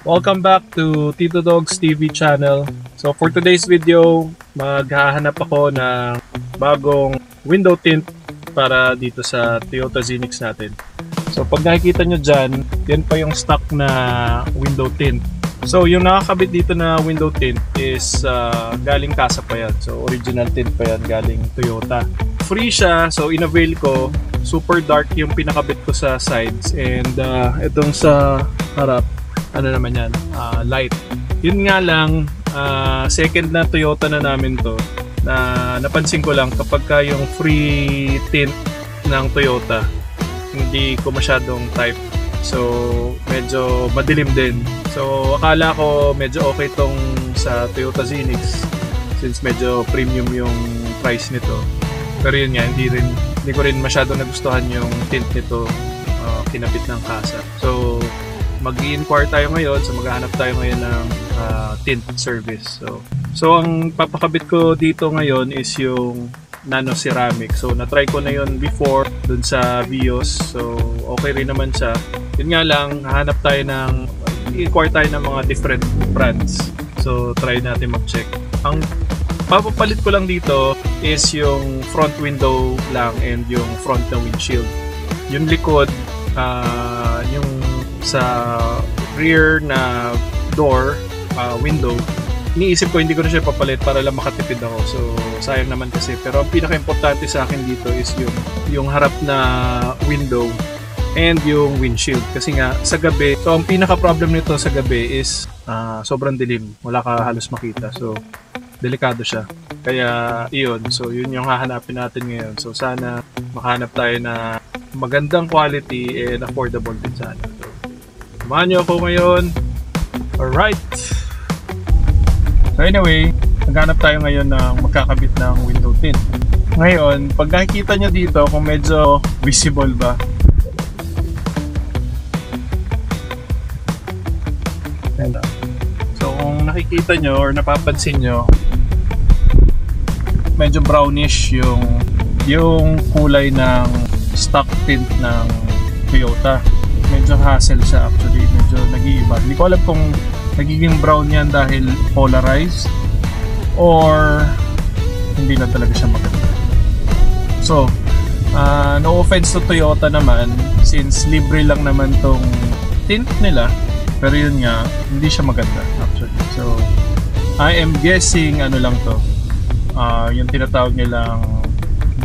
Welcome back to Tito Dogs TV channel. So for today's video, maghahanap ako ng bagong window tint para dito sa Toyota Zenix natin. So pag nakikita nyo dyan, yan pa yung stock na window tint. So yung nakakabit dito na window tint is galing Casa pa yan. So original tint pa yan, galing Toyota. Free siya, so in-avail ko. Super dark yung pinakabit ko sa sides, and itong sa harap, ano naman yan, light. Yun nga lang, second na Toyota na namin to, na napansin ko lang kapag ka yung free tint ng Toyota, hindi ko masyadong type. So medyo madilim din. So akala ko medyo okay tong sa Toyota Zenix since medyo premium yung price nito. Pero yun nga, hindi ko rin masyadong nagustuhan yung tint nito kinabit ng Casa. So mag-i-inquire tayo ngayon, so maghahanap tayo ngayon ng tint service. So ang papakabit ko dito ngayon is yung nano ceramic. So na-try ko na yun before dun sa Vios. So okay rin naman siya. Yun nga lang, hahanap tayo ng, i-inquire tayo ng mga different brands. So try natin mag-check. Ang papapalit ko lang dito is yung front window lang and yung front na windshield. Yung likod, yung sa rear na door, window, iniisip ko hindi ko na siya papalit para lang makatipid ako. So sayang naman kasi. Pero ang pinaka-importante sa akin dito is yung harap na window and yung windshield. Kasi nga sa gabi, so ang pinaka-problem nito sa gabi is sobrang dilim. Wala ka halos makita. So delikado siya. Kaya iyon. So yun yung hahanapin natin ngayon. So sana makahanap tayo na magandang quality and affordable din sana. So samahan nyo ako ngayon. Alright. So anyway, maghanap tayo ngayon ng magkakabit ng window tint. Ngayon, pag nakikita nyo dito kung medyo visible ba. So kung nakikita nyo or napapansin nyo, medyo brownish yung kulay ng stock tint ng Toyota. Medyo hassle siya actually, medyo nag-iiba. Hindi ko alam kung nagiging brown yan dahil polarized or hindi na talaga siya maganda. So, no offense to Toyota naman since libre lang naman tong tint nila, pero yun nga, hindi siya maganda actually. So, I am guessing ano lang to, yung tinatawag nilang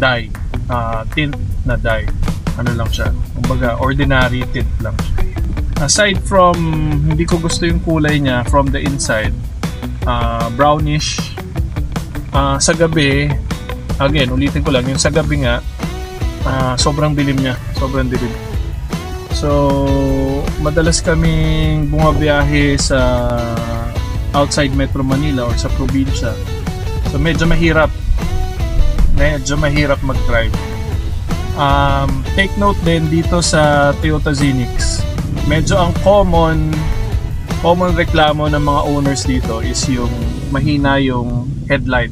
dye, tint na dye. Ano lang siya, kumbaga ordinary tint lang siya. Aside from hindi ko gusto yung kulay niya from the inside, brownish, sa gabi, again ulitin ko lang, yung sa gabi nga, sobrang dilim niya, sobrang dilim. So madalas kaming bumabiyahe sa outside Metro Manila or sa probinsya. So medyo mahirap mag-drive. Take note din dito sa Toyota Zenix, medyo ang common reklamo ng mga owners dito is yung mahina yung headlight.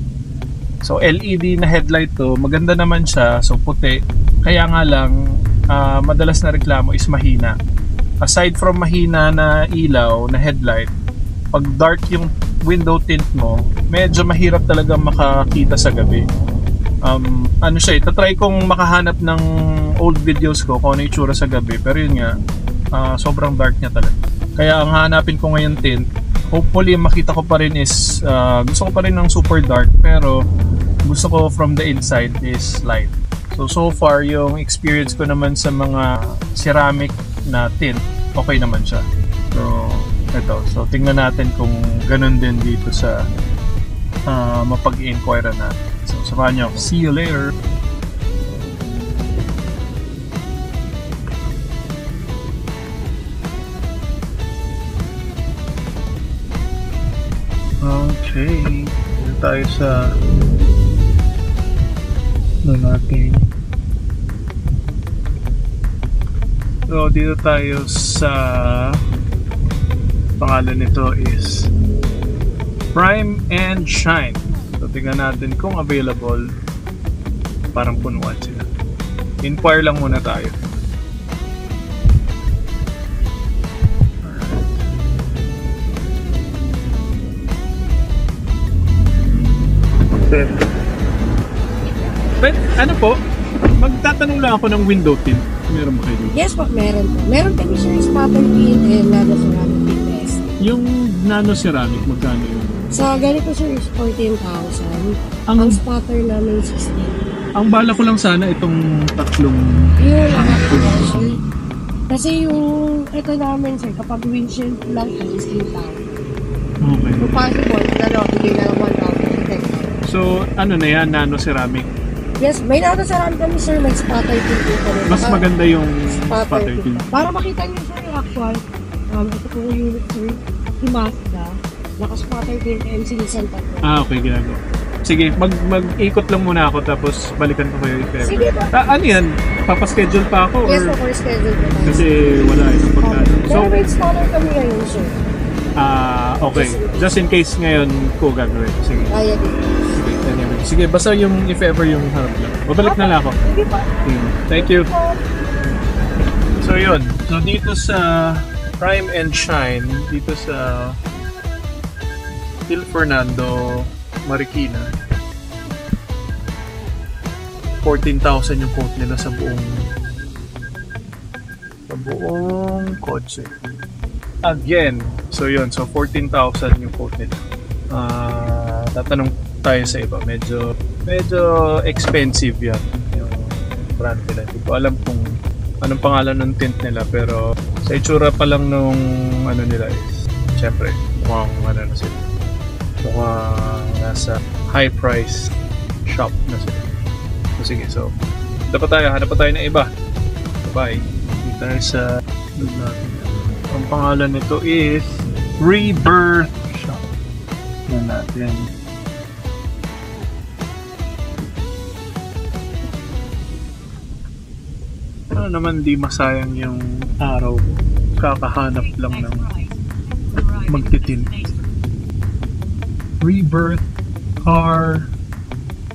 So LED na headlight to, maganda naman siya, so puti. Kaya nga lang, madalas na reklamo is mahina. Aside from mahina na ilaw na headlight, pag dark yung window tint mo, medyo mahirap talaga makakita sa gabi. Ano siya, tatry kong makahanap ng old videos ko kung ano yung itsura sa gabi, pero yun nga, sobrang dark niya talaga. Kaya ang hanapin ko ngayon tint, hopefully makita ko pa rin is, gusto ko pa rin ng super dark, pero gusto ko from the inside is light. So far yung experience ko naman sa mga ceramic na tint, okay naman siya. So ito, so tingnan natin kung ganun din dito sa mapag-inquire natin. So samahan nyo ako. See you later. Okay, dito tayo sa natin. So dito tayo sa, pangalan nito is Prime and Shine. So tingnan natin kung available. Parang punuan sila. Inquire lang muna tayo. But ano po, magtatanong lang ako ng window tint. Meron ba kayo dito? Yes po, meron po. Meron kami sir, spatter tint and nano ceramic tint test. Yung nano ceramic, magkano yun? Sa ganito sir is 14,000. Ang spatter namin 16. Ang bala ko lang sana itong tatlong Yun, sir. Kasi yung ito namin sir, kapag windshield lang po is 8,000. Okay. Kung possible, bigay na lang 1,000. So, ano na yan, nano ceramic? Yes, may nano ceramic kami sir, may spatter tint dito. Mas maganda yung spatter tint. Para makita niyo sir yung actual, ito po yung unit sir, si Mazda, naka-spatter tint and sinisan pa po. Okay, ginagawa. Sige, mag-ikot lang muna ako tapos balikan ko kayo if ever. Sige po. Ano yan? Papaschedule pa ako? Yes or? po, for schedule po. Kasi wala itong pagkano. Pero may installer kami ngayon sir. Okay. Just in case ngayon ko gagawin. Sige. Kaya din. Sige, anyway. Sige, basta yung if ever yung harap lang. Babalik na lang ako. Sige po. Thank you. So yun. So dito sa Prime and Shine, dito sa Phil Fernando, Marikina, 14,000 yung quote nila sa buong kotse. Again, so yun, so 14,000 yung quote nila. Tatanong tayo sa iba, medyo expensive yan yung brand nila. Hindi ko alam kung anong pangalan ng tint nila, pero sa itsura pa lang nung ano nila is syempre mukhang ano na sila, mukhang nasa high price shop na sila. So sige, so hanap pa tayo ng iba. Bye. Dito tayo sa natin. Ang pangalan nito is Rebirth Shop. Yan natin. Ano naman, di masayang yung araw. Kakahanap lang ng magtitint. Rebirth Car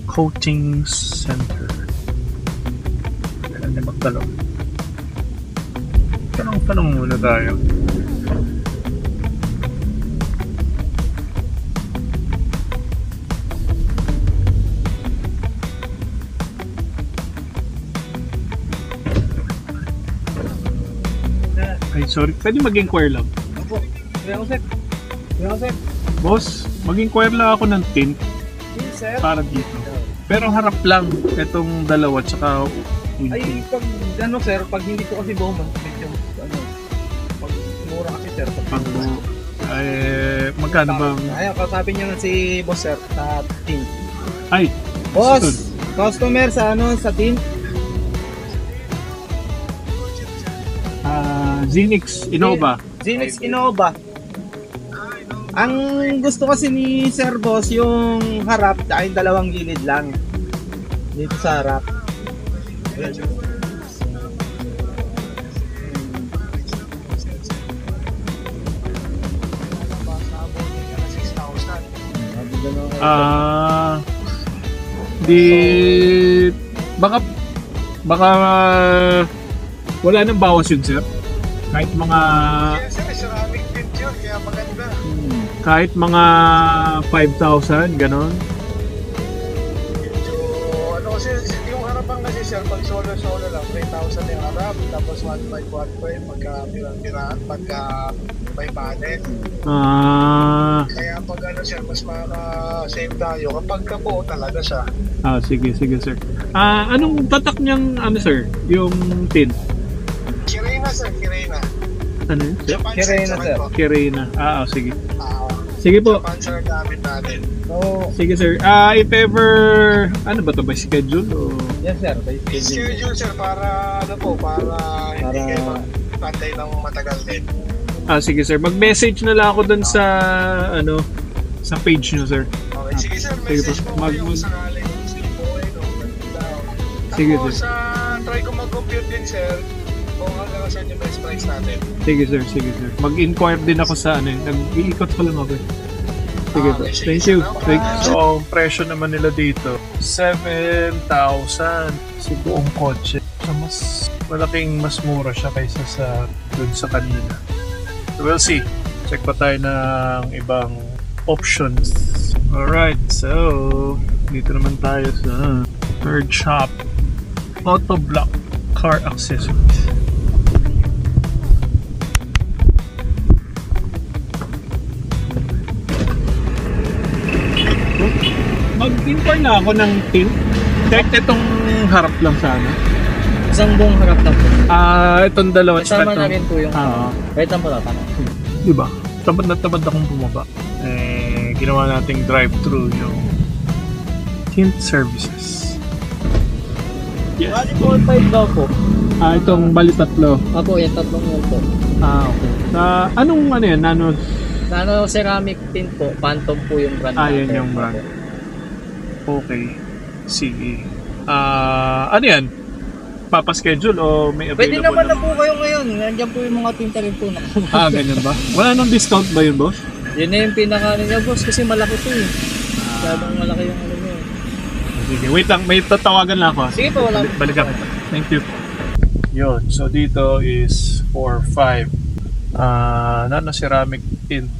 Coating Center. Kailan na magtanong? Tanong muna tayo. Ay, sorry. Pwede mag-inquire lang. Opo. Sir. Boss, mag-inquire lang ako ng tint Yes, sir. para dito. Pero harap lang itong dalawa tsaka Ay, pag ano sir, pag hindi ko kasi buong medyo ano, pag mura kasi sir. pag magkano bang Ayun, kausapin nyo na si boss sir sa team. ay Boss, customer sa ano, sa team. Zenix Innova. Zenix Innova. Ang gusto kasi ni Sir Boss yung harap at yung dalawang gilid lang. Dito sa harap. Di baka wala nang bawas yun, sir. Kahit mga ceramic tint yun, kaya maganda. kahit mga 5,000 ganon. So, ano kasi, yung harapan kasi sir, pag solo lang, 3,000 yung harap, tapos 1,500 pagka piraan, pagka may panel. Kaya pag ano sir, mas maka-save tayo kapag kapo talaga siya. Sige sir. Anong tatak niyang ano sir? Yung tint? Kirena sir, Kirena. Ano yun? Japan Kirena, sir. Kirena. Sige. Sige po. Japan sir gamit natin. So, Sige sir. If ever, ano ba to ba schedule o? yes sir, by schedule. Schedule sir para ano po, para hindi kayo magpantay ng matagal din. Sige sir. Mag-message na lang ako dun sa ano sa page nyo sir. Okay, sige sir, Sige message po. po kayo kung sakaling gusto po kayo. Sige, Tapos, sir. try ko mag-compute din sir kung hanggang saan yung best price natin. Sige sir. Mag-inquire din ako sa ano. Nag-iikot pa lang ako. Sige po. Okay, sige, Thank you. sir. So, ang presyo naman nila dito, 7,000 sa buong kotse. So, mas mura siya kaysa sa dun sa kanina. So, we'll see. Check pa tayo ng ibang options. Alright, so Dito naman tayo sa third shop. Autoblock Car Accessories. Mag-import na ako ng tint. Check itong harap lang sana. Isang buong harap na po. Itong dalawa. Kasama na rin po yung right lang po lang. Diba? Tamad na tamad akong bumaba. Ginawa nating drive-thru yung tint services. Yes. Bali po, 5 daw po. Itong bali tatlo. Apo, yan tatlong yun po. Okay. Anong ano yan? Nano ceramic tint po, Phantom po yung brand. Yan yung brand. Okay. Sige. Ano yan? Papaschedule o may available? Pwede naman na po kayo ngayon. Nandiyan po yung mga tinta rin po na. Ganyan ba? Wala nang discount ba yun, boss? Yun na yung pinaka niya, boss, kasi malaki to eh. Masyadong malaki yung ano niya. Sige, wait lang. May tatawagan lang ako. Sige po, wala. Balikan kita. Thank you. Yun. So, dito is 4-5. Nano-ceramic tint.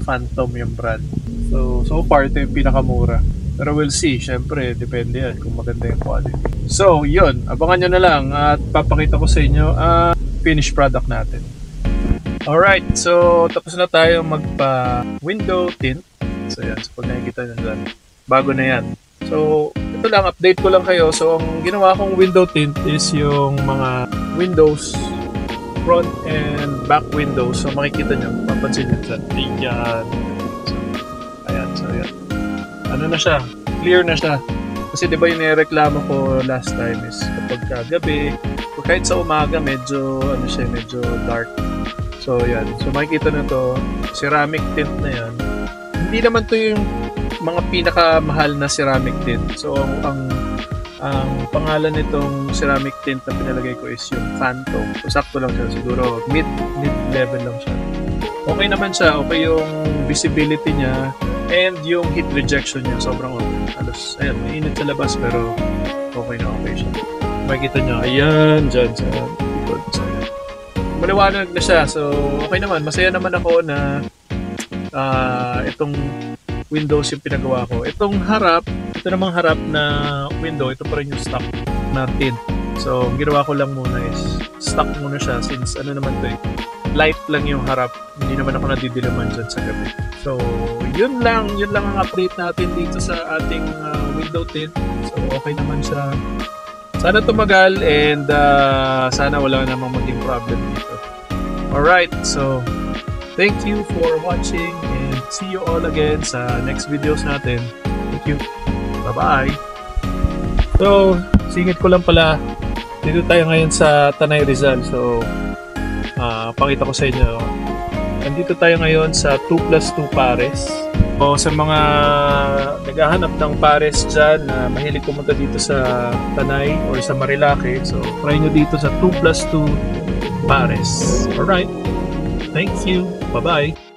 Phantom yung brand. So far, ito yung pinakamura. Pero we'll see. Siyempre, depende yan kung maganda yung quality. So, yun. Abangan nyo na lang at papakita ko sa inyo ang finished product natin. Alright. So, tapos na tayo magpa-window tint. So, yan. So, pag nakikita nyo dyan, bago na yan. So, ito lang. Update ko lang kayo. So, ang ginawa kong window tint is yung mga windows, front and back windows. So, makikita nyo. Papansin nyo dyan. Ayan. So, ayan. Ano na siya, clear na siya. Kasi diba yung nireklamo ko last time is kapag gabi, o kahit sa umaga medyo dark. So yan, so makikita na to, ceramic tint na yan. Hindi naman to yung mga pinakamahal na ceramic tint. So ang pangalan nitong ceramic tint na pinalagay ko is yung Phantom. So sakto lang siya, siguro mid level lang siya. Okay naman siya, okay yung visibility niya. And yung heat rejection niya, sobrang okay. Alos, ayan, mainit sa labas pero okay na okay siya. Makikita nyo, ayan, dyan sa likod. So, ayan. Maliwanag na siya. So, okay naman. Masaya naman ako na itong windows yung pinagawa ko. Itong harap, ito namang harap na window, ito pa rin yung stock na tint. So, ang ginawa ko lang muna is stock muna siya since ano naman to light lang yung harap. Hindi naman ako nadidilaman dyan sa gabi. So, yun lang ang update natin dito sa ating window tint. So, okay naman siya. Sana tumagal and sana wala namang maging problem dito. Alright, so thank you for watching and see you all again sa next videos natin. Thank you. Bye-bye. So, singit ko lang pala. Dito tayo ngayon sa Tanay Rizal. So, pakita ko sa inyo. Nandito tayo ngayon sa 2+2 pares. O sa mga naghahanap ng pares dyan na mahilig pumunta dito sa Tanay or sa Marilake, so try nyo dito sa 2+2 pares. Alright. Thank you. Bye-bye.